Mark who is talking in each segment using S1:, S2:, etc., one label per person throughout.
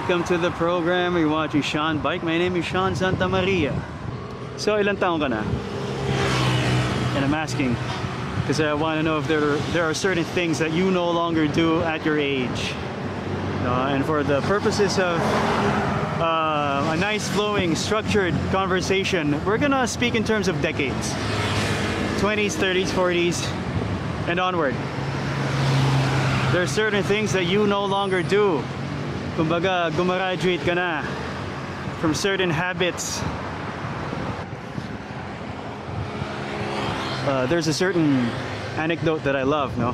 S1: welcome to the program. You're watching Sean Bike. My name is Sean Santa Maria. So, ilang taon ka na? And I'm asking because I want to know if there are certain things that you no longer do at your age. And for the purposes of a nice, flowing, structured conversation, we're gonna speak in terms of decades. 20s, 30s, 40s, and onward. There are certain things that you no longer do. Kumbaga, gumraduate ka na from certain habits. There's a certain anecdote that I love, no?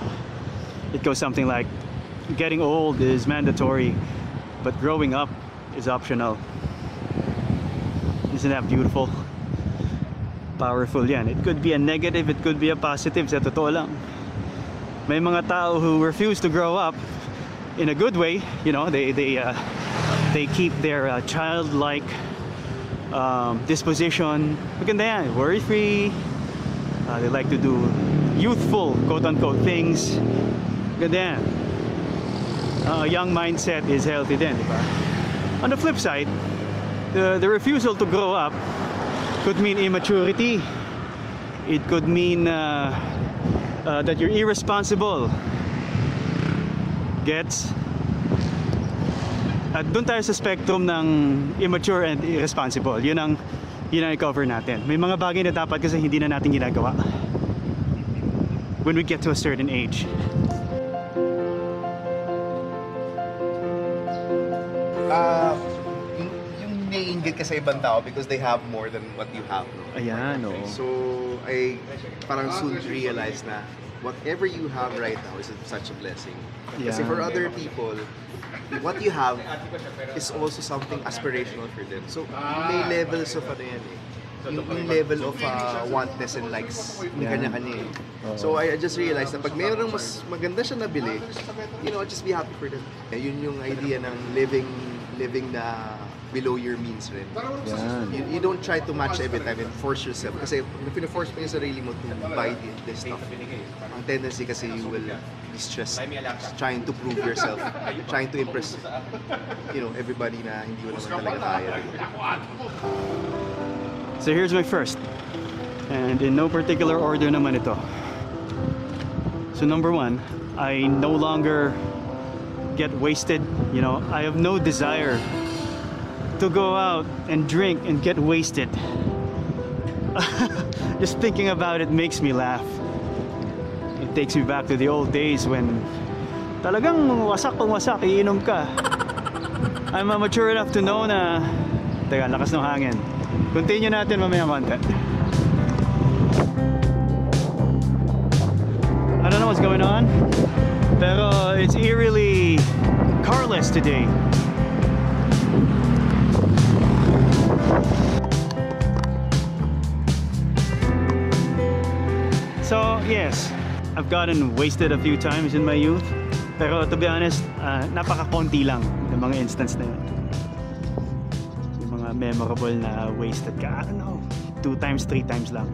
S1: It goes something like, getting old is mandatory, but growing up is optional. Isn't that beautiful? Powerful yan. It could be a negative, it could be a positive. Sa totoo lang, may mga tao who refuse to grow up in a good way. You know, they keep their childlike disposition. Maganda yan, worry-free. They like to do youthful, quote-unquote, things. Maganda yan. Young mindset is healthy din, di ba? On the flip side, the refusal to grow up could mean immaturity. It could mean that you're irresponsible. Gets? At doon tayo sa spectrum ng immature and irresponsible. Yun ang i-cover natin. May mga bagay na dapat kasi hindi na natin ginagawa when we get to a certain age.
S2: Yung naiinggit ka sa ibang tao because they have more than what you have. No?
S1: Ayan, no.
S2: So, I parang soon realize na whatever you have right now is such a blessing. Kasi for other people, what you have is also something aspirational for them. So, may levels of ano yan eh. Yung level of wantness and likes, may kanya-kanya eh. So I just realized na pag mayroong mas maganda siya nabili, you know, just be happy for them. Yun yung idea ng living na below your means rin. You don't try to match every time and force yourself. Kasi if you-force mo yung sarili mo to buy this stuff, ang tendency kasi you will be stressed, trying to prove yourself, trying to impress, you know, everybody na hindi mo naman talaga kaya.
S1: So here's my first, and in no particular order naman ito. So number one, I no longer get wasted. You know, I have no desire to go out and drink and get wasted. Just thinking about it makes me laugh. It takes me back to the old days when talagang wasak kung wasak, iinom ka. I'm mature enough to know na, teka, lakas ng hangin. Continue natin mamaya konti. I don't know what's going on, pero it's eerily carless today. So yes, I've gotten wasted a few times in my youth, pero to be honest, napaka-konti lang ng mga instance na yun. Memorable na wasted ka, I don't know, 2 times, 3 times lang.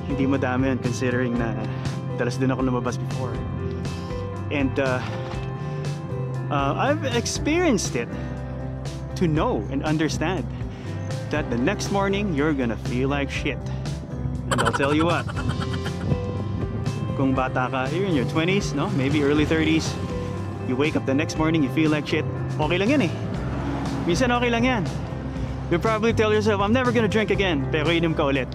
S1: Hindi madami yun considering na dalas din ako lumabas before. And I've experienced it to know and understand that the next morning you're gonna feel like shit. And I'll tell you what, kung bata ka, you're in your 20s, no? Maybe early 30s, you wake up the next morning, you feel like shit, okay lang yan eh. Minsan okay lang yan. You probably tell yourself, I'm never gonna drink again, pero inom ka ulit.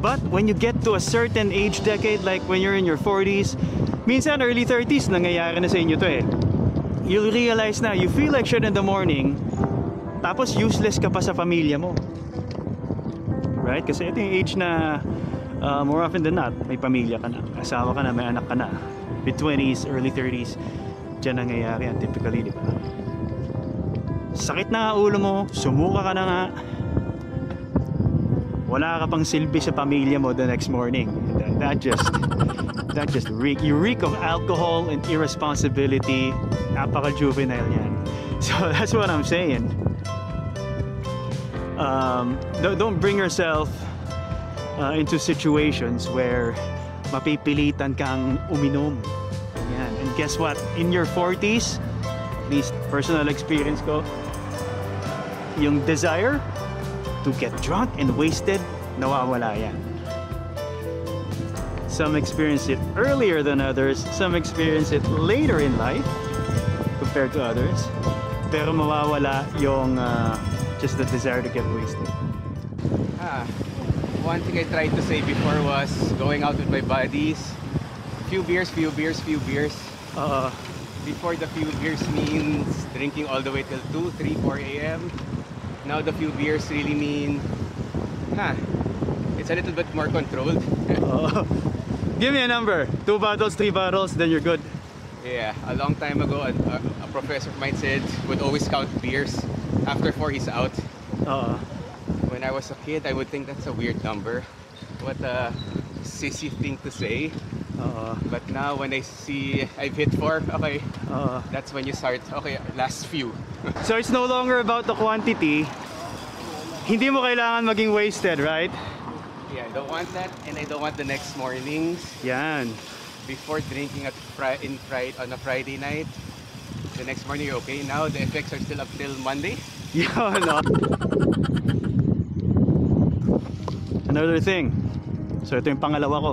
S1: But when you get to a certain age decade, like when you're in your 40s, minsan early 30s, nangyayari na sa inyo to eh. You'll realize na you feel like shit in the morning, tapos useless ka pa sa pamilya mo. Right? Kasi ito yung age na more often than not, may pamilya ka na, asawa ka na, may anak ka na. Mid-20s, early 30s, dyan nangyayari yan typically, di ba? Sakit na nga ulo mo, sumuka ka na nga, wala ka pang silbi sa pamilya mo the next morning. That just you reek of alcohol and irresponsibility. Napaka-juvenile yan. So that's what I'm saying. Don't bring yourself into situations where mapipilitan kang uminom. Yan. And guess what? In your 40s, least personal experience ko, yung desire to get drunk and wasted, nawawala yan. Some experience it earlier than others, some experience it later in life compared to others. Pero mawawala yung just the desire to get wasted.
S3: One thing I tried to say before was going out with my buddies. Few beers. Before the few beers means drinking all the way till 2, 3, 4 a.m. Now the few beers really mean, it's a little bit more controlled.
S1: Give me a number. 2 bottles, 3 bottles, then you're good.
S3: Yeah, a long time ago, a professor of mine said would always count beers. After 4, he's out. When I was a kid, I would think that's a weird number. What a sissy thing to say. But now when I see I've hit 4, okay, that's when you start, okay, last few.
S1: So it's no longer about the quantity. Hindi mo kailangan maging wasted, right?
S3: Yeah, I don't want that, and I don't want the next mornings.
S1: Yan.
S3: Before drinking on a Friday night, the next morning you're okay. Now the effects are still up till Monday.
S1: Yan, no? Another thing. So ito yung pangalawa ko.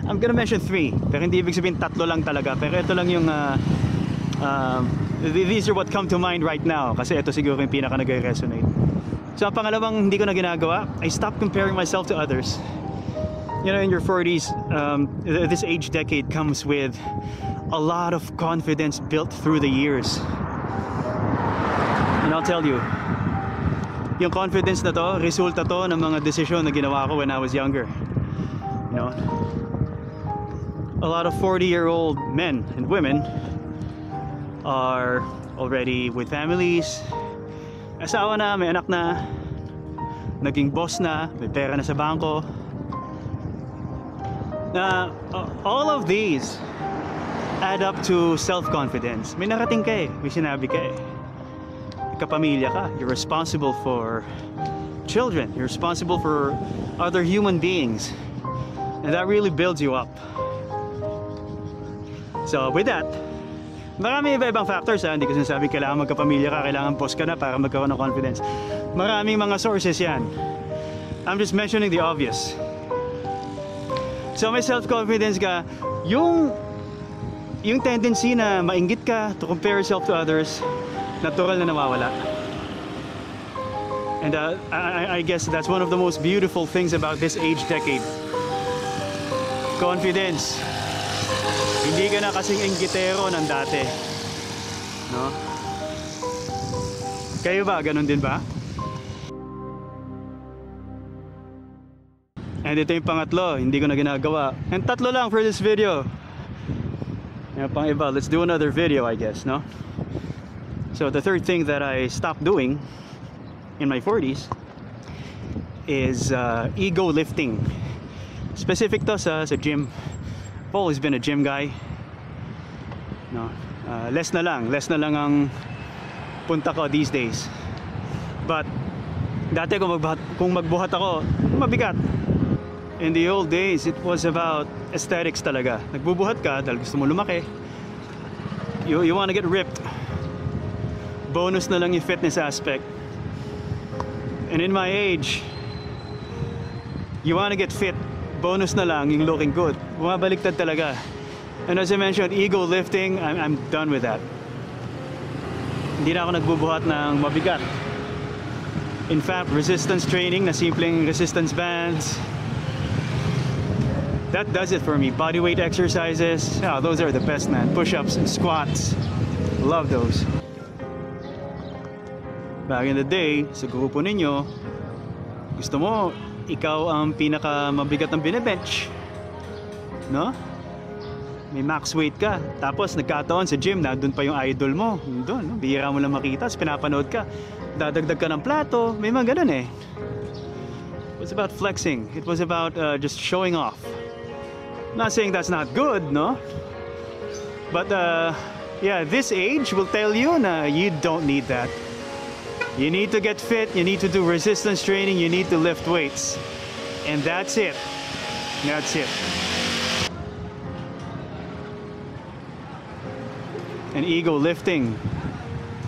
S1: I'm gonna mention 3, pero hindi ibig sabihin 3 lang talaga. Pero ito lang yung these are what come to mind right now, kasi ito siguro yung pinaka nag-resonate. So ang pangalawang hindi ko na ginagawa, I stopped comparing myself to others. You know, in your 40s, this age decade comes with a lot of confidence built through the years. And I'll tell you, yung confidence na to, resulta to ng mga desisyon na ginawa ko when I was younger. You know, a lot of 40-year-old men and women are already with families, asawa na, may anak na, naging boss na, may pera na sa bangko. All of these add up to self-confidence. May narating ka eh, may sinabi ka eh. Kapamilya ka, you're responsible for children, you're responsible for other human beings, and that really builds you up. So with that, marami iba-ibang factors ha. Hindi ko sinasabi kailangan magkapamilya ka, kailangan boss ka na para magkaroon ng confidence. Maraming mga sources yan. I'm just mentioning the obvious. So may self-confidence ka, yung tendency na mainggit ka to compare yourself to others, natural na nawawala. And I guess that's one of the most beautiful things about this age decade. Confidence. Hindi ka na kasing inggitero ng dati. No? Kayo ba? Ganun din ba? And ito yung pangatlo, hindi ko na ginagawa. And 3 lang for this video. Yung pang iba, let's do another video, I guess, no? So the third thing that I stopped doing in my 40s is ego lifting. Specific to sa gym. I've always been a gym guy. No, less na lang ang punta ko these days. But dati kung magbuhat ako, mabigat. In the old days, it was about aesthetics talaga. Nagbubuhat ka dahil gusto mo lumaki. You want to get ripped. Bonus na lang yung fitness aspect. And in my age, you want to get fit. Bonus na lang yung looking good. Bumabaliktad talaga. And as I mentioned, ego lifting, I'm done with that. Hindi na ako nagbubuhat ng mabigat. In fact, resistance training na simpleng resistance bands, that does it for me. Bodyweight exercises, those are the best, man. Push-ups and squats, love those. Back in the day, sa grupo ninyo, gusto mo, ikaw ang pinaka mabigat ng bine-bench, no? May max weight ka, tapos nagkataon sa gym na doon pa yung idol mo, doon, no? Bihira mo lang makita, pinapanood ka, dadagdag ka ng plato, may mga ganun eh. It was about flexing, it was about just showing off. Not saying that's not good, no? But yeah, this age will tell you na you don't need that. You need to get fit, you need to do resistance training, you need to lift weights. And that's it. That's it. And ego lifting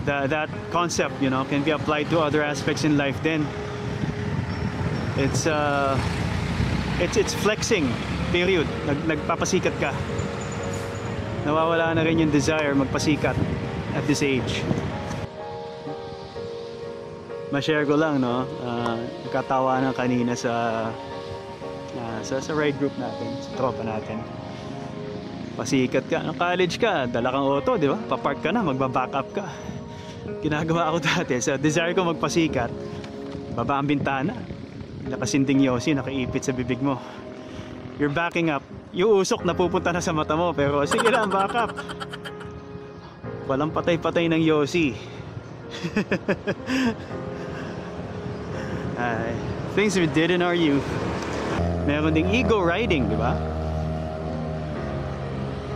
S1: that concept, you know, can be applied to other aspects in life then. It's flexing, period. Nagpapasikat ka. Nawawala na rin yung desire magpasikat at this age. Ma-share ko lang, no? Nagkatawanan kanina sa ride group natin, sa tropa natin. Pasikat ka, no, college ka, dala kang auto, di ba? Papark ka na, magbaback up ka. Ginagawa ko dati, sa desire ko magpasikat, baba ang bintana, nakasinding yosi, nakaipit sa bibig mo. You're backing up, yung usok napupunta na sa mata mo, pero sige lang, back up. Walang patay-patay ng yosi. Things we did in our youth. Meron ding ego riding, di ba?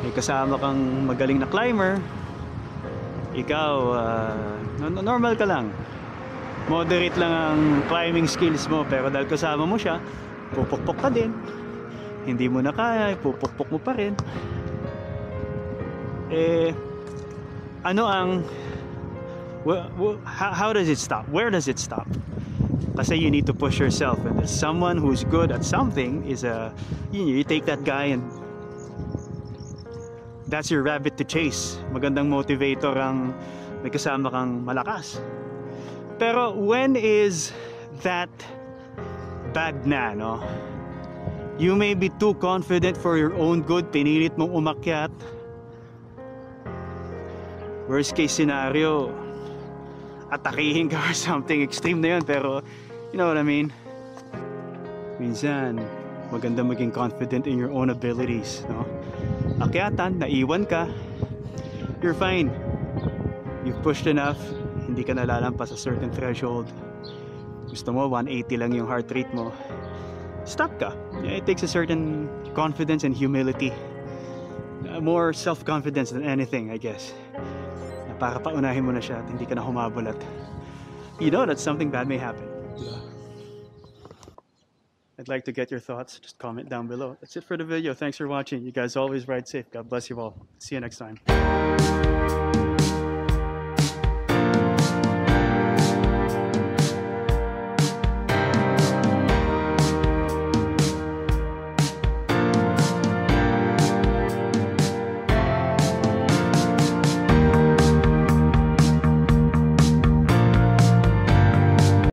S1: May kasama kang magaling na climber. Ikaw, normal ka lang. Moderate lang ang climbing skills mo, pero dahil kasama mo siya, pupukpok ka din. Hindi mo na kaya, pupukpok mo pa rin. How does it stop? Where does it stop? Kasi you need to push yourself, and someone who's good at something is you take that guy and that's your rabbit to chase. Magandang motivator ang may kasama kang malakas. Pero when is that bad na, no? You may be too confident for your own good, pinilit mong umakyat. Worst case scenario, atakihin ka or something, extreme na yun, pero you know what I mean? Minsan, maganda maging confident in your own abilities, no? Akyatan, naiwan ka, you're fine. You've pushed enough, hindi ka nalalampas sa certain threshold. Gusto mo, 180 lang yung heart rate mo. Stop ka. It takes a certain confidence and humility. More self-confidence than anything, I guess. Na para paunahin mo na siya at hindi ka na humabol at you know that something bad may happen. Yeah. I'd like to get your thoughts. Just comment down below. That's it for the video. Thanks for watching. You guys always ride safe. God bless you all. See you next time.